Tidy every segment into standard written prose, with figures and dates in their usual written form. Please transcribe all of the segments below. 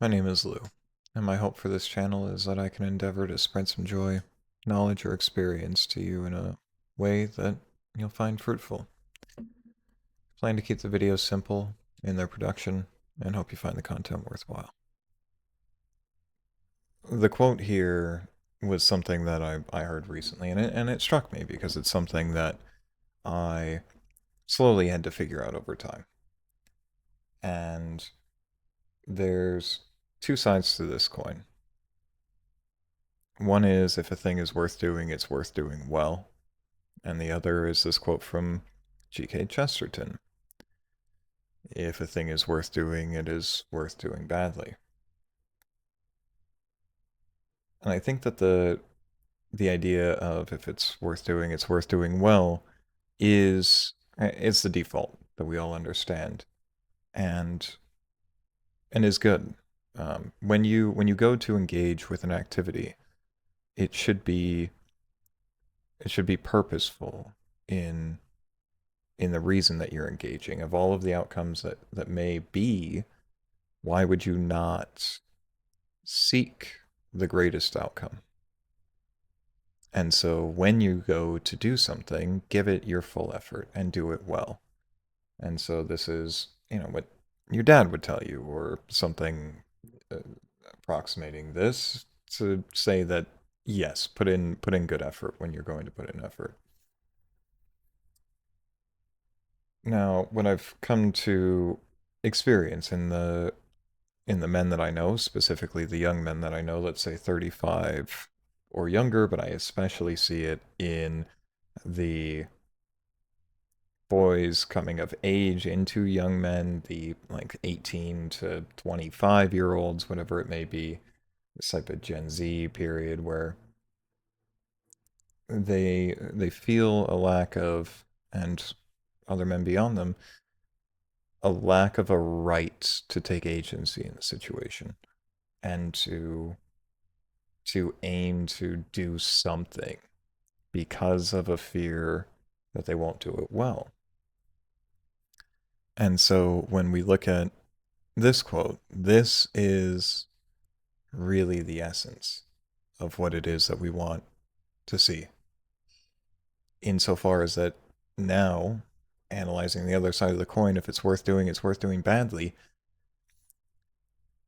My name is Lou, and my hope for this channel is that I can endeavor to spread some joy, knowledge, or experience to you in a way that you'll find fruitful. Plan to keep the videos simple in their production, and hope you find the content worthwhile. The quote here was something that I heard recently, and it struck me because it's something that I slowly had to figure out over time. And there's two sides to this coin. One is if a thing is worth doing, it's worth doing well. And the other is this quote from G.K. Chesterton: if a thing is worth doing, it is worth doing badly. And I think that the idea of if it's worth doing well is it's the default that we all understand and and is good. When you go to engage with an activity, it should be it should be purposeful in in the reason that you're engaging. Of all of the outcomes that may be, why would you not seek the greatest outcome? And so when you go to do something, give it your full effort and do it well. And so this is, what your dad would tell you, or something uh, approximating this, to say that yes, put in good effort when you're going to put in effort. Now, what I've come to experience in the men that I know, specifically the young men that I know, let's say 35 or younger, but I especially see it in the boys coming of age into young men, the like 18 to 25-year-olds, whatever it may be, this type of Gen Z period where they feel a lack of, and other men beyond them, a lack of a right to take agency in the situation and to aim to do something because of a fear that they won't do it well. And so when we look at this quote, this is really the essence of what it is that we want to see. Insofar as that now, analyzing the other side of the coin, if it's worth doing badly,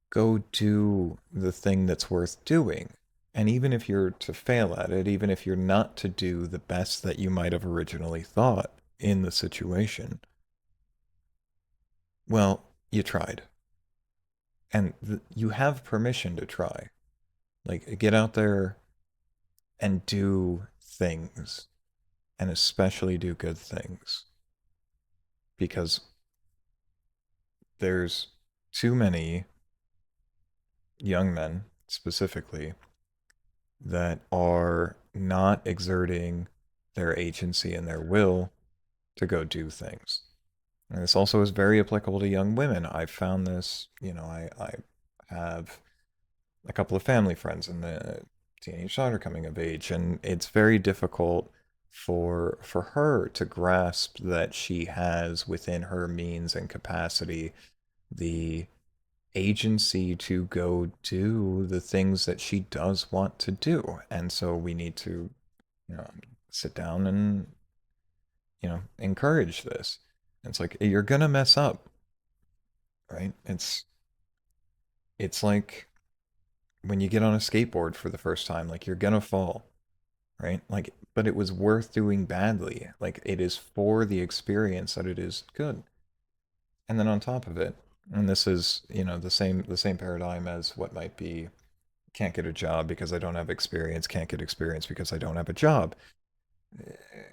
go do the thing that's worth doing. And even if you're to fail at it, even if you're not to do the best that you might have originally thought in the situation, well, you tried. And you have permission to try. Like, get out there and do things, and especially do good things. Because there's too many young men, specifically, that are not exerting their agency and their will to go do things. And this also is very applicable to young women. I've found this, I have a couple of family friends and the teenage daughter coming of age, and it's very difficult for her to grasp that she has within her means and capacity the agency to go do the things that she does want to do. And so we need to, you know, sit down and, encourage this. It's like you're gonna mess up, right? It's like when you get on a skateboard for the first time, like you're gonna fall, right? Like, but it was worth doing badly. Like it is for the experience that it is good. And then on top of it, and this is, the same paradigm as what might be can't get a job because I don't have experience, can't get experience because I don't have a job.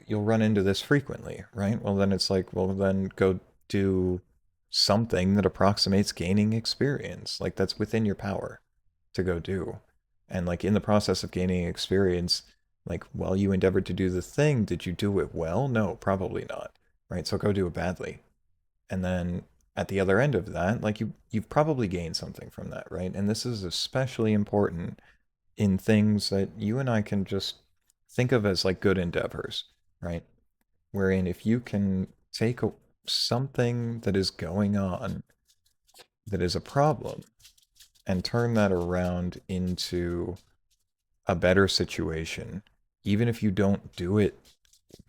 You'll run into this frequently, right? Well, then it's like, well, then go do something that approximates gaining experience. Like that's within your power to go do. And like in the process of gaining experience, like while you endeavored to do the thing, did you do it well? No, probably not. Right? So go do it badly. And then at the other end of that, like you've probably gained something from that, right? And this is especially important in things that you and I can just think of as like good endeavors, right? Wherein if you can take something that is going on that is a problem and turn that around into a better situation, even if you don't do it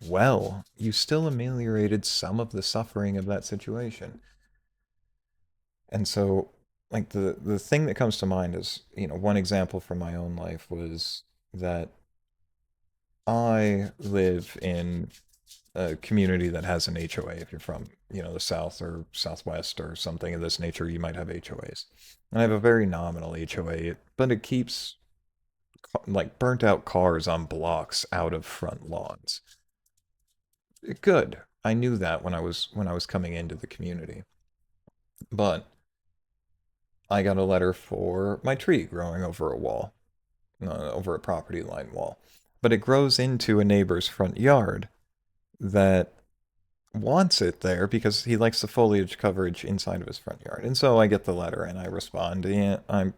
well, you still ameliorated some of the suffering of that situation. And so, like the thing that comes to mind is, one example from my own life was that I live in a community that has an HOA. If you're from, the South or Southwest or something of this nature, you might have HOAs. And I have a very nominal HOA, but it keeps like burnt out cars on blocks out of front lawns. Good. I knew that when I was coming into the community. But I got a letter for my tree growing over a wall, over a property line wall. But it grows into a neighbor's front yard that wants it there because he likes the foliage coverage inside of his front yard. And so I get the letter and I respond, yeah, I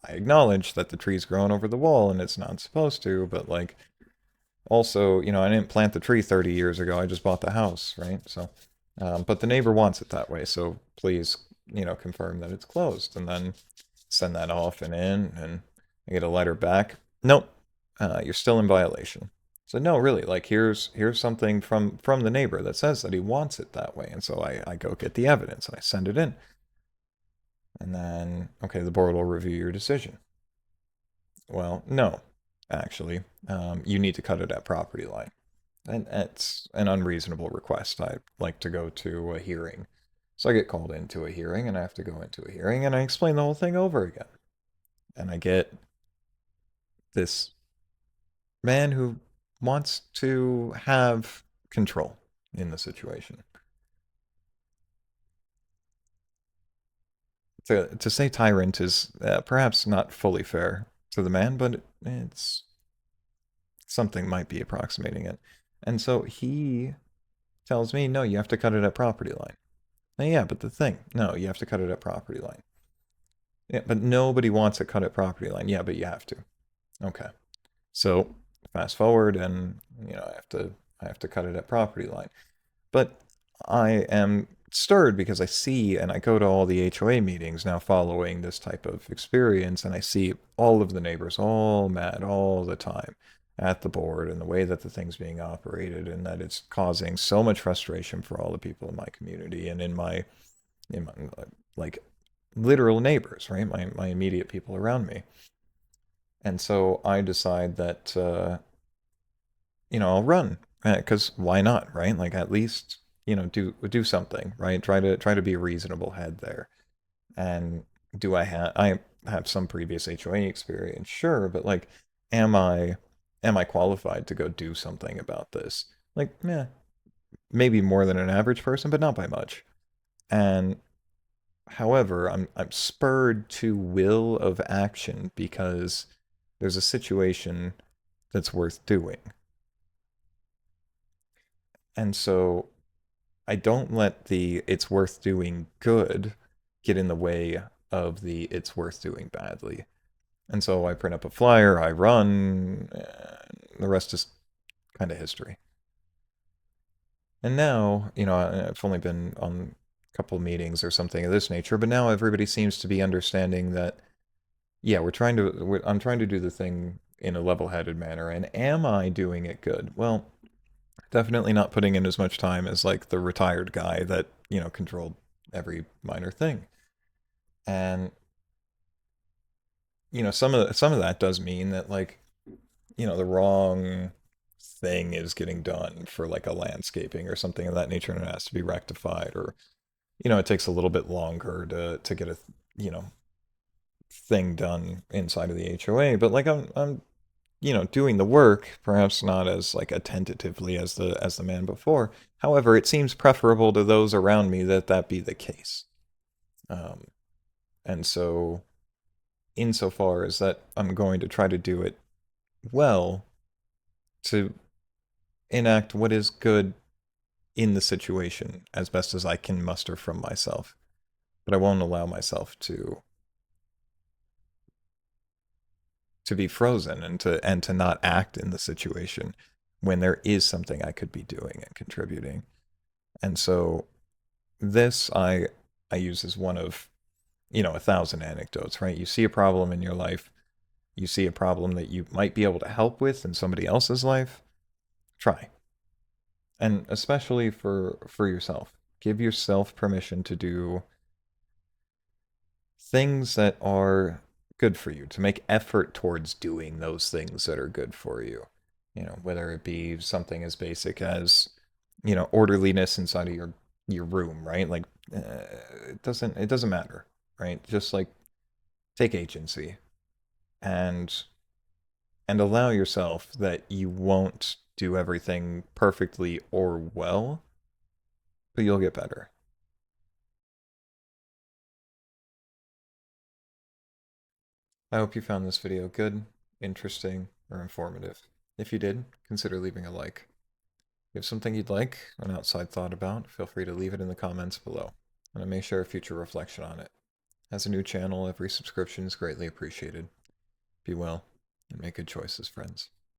acknowledge that the tree's grown over the wall and it's not supposed to, but like also, I didn't plant the tree 30 years ago. I just bought the house, right? So, but the neighbor wants it that way. So please, confirm that it's closed and then send that off and in. And I get a letter back. Nope, you're still in violation. So no, really, like here's something from the neighbor that says that he wants it that way. And so I go get the evidence and I send it in. And then, okay, the board will review your decision. Well, no, actually, you need to cut it at property line. And it's an unreasonable request. I like to go to a hearing. So I get called into a hearing and I have to go into a hearing and I explain the whole thing over again. And I get this man who wants to have control in the situation. To say tyrant is perhaps not fully fair to the man, but it's something might be approximating it. And so he tells me, no, you have to cut it at property line. Yeah, but the thing, no, you have to cut it at property line. Yeah, but nobody wants it cut at property line. Yeah, but you have to. Okay. So fast forward and I have to cut it at property line. But I am stirred because I see and I go to all the HOA meetings now following this type of experience and I see all of the neighbors all mad all the time at the board and the way that the thing's being operated and that it's causing so much frustration for all the people in my community and in my like literal neighbors, right? My immediate people around me. And so I decide that I'll run because why not, right? Like at least do something, right? Try to be a reasonable head there. And I have some previous HOA experience, sure, but like, am I am I qualified to go do something about this? Like, yeah, maybe more than an average person, but not by much. And however, I'm spurred to will of action because there's a situation that's worth doing. And so I don't let the it's worth doing good get in the way of the it's worth doing badly. And so I print up a flyer, I run, and the rest is kind of history. And now, I've only been on a couple meetings or something of this nature, but now everybody seems to be understanding that, yeah, I'm trying to do the thing in a level-headed manner, and am I doing it good? Well, definitely not putting in as much time as like the retired guy that, controlled every minor thing. And, some of that does mean that like, the wrong thing is getting done for like a landscaping or something of that nature and it has to be rectified or, it takes a little bit longer to get a, you know, thing done inside of the HOA, but like I'm doing the work, perhaps not as like attentively as the man before. However, it seems preferable to those around me that that be the case. Um, and so, insofar as that, I'm going to try to do it well to enact what is good in the situation as best as I can muster from myself. But I won't allow myself to be frozen and to not act in the situation when there is something I could be doing and contributing. And so this I use as one of 1,000 anecdotes, right? You see a problem in your life, you see a problem that you might be able to help with in somebody else's life, try. And especially for yourself. Give yourself permission to do things that are good for you, to make effort towards doing those things that are good for you. Whether it be something as basic as, orderliness inside of your room, right? Like it doesn't matter, right? Just like take agency and allow yourself that you won't do everything perfectly or well, but you'll get better. I hope you found this video good, interesting, or informative. If you did, consider leaving a like. If you have something you'd like, an outside thought about, feel free to leave it in the comments below, and I may share a future reflection on it. As a new channel, every subscription is greatly appreciated. Be well, and make good choices, friends.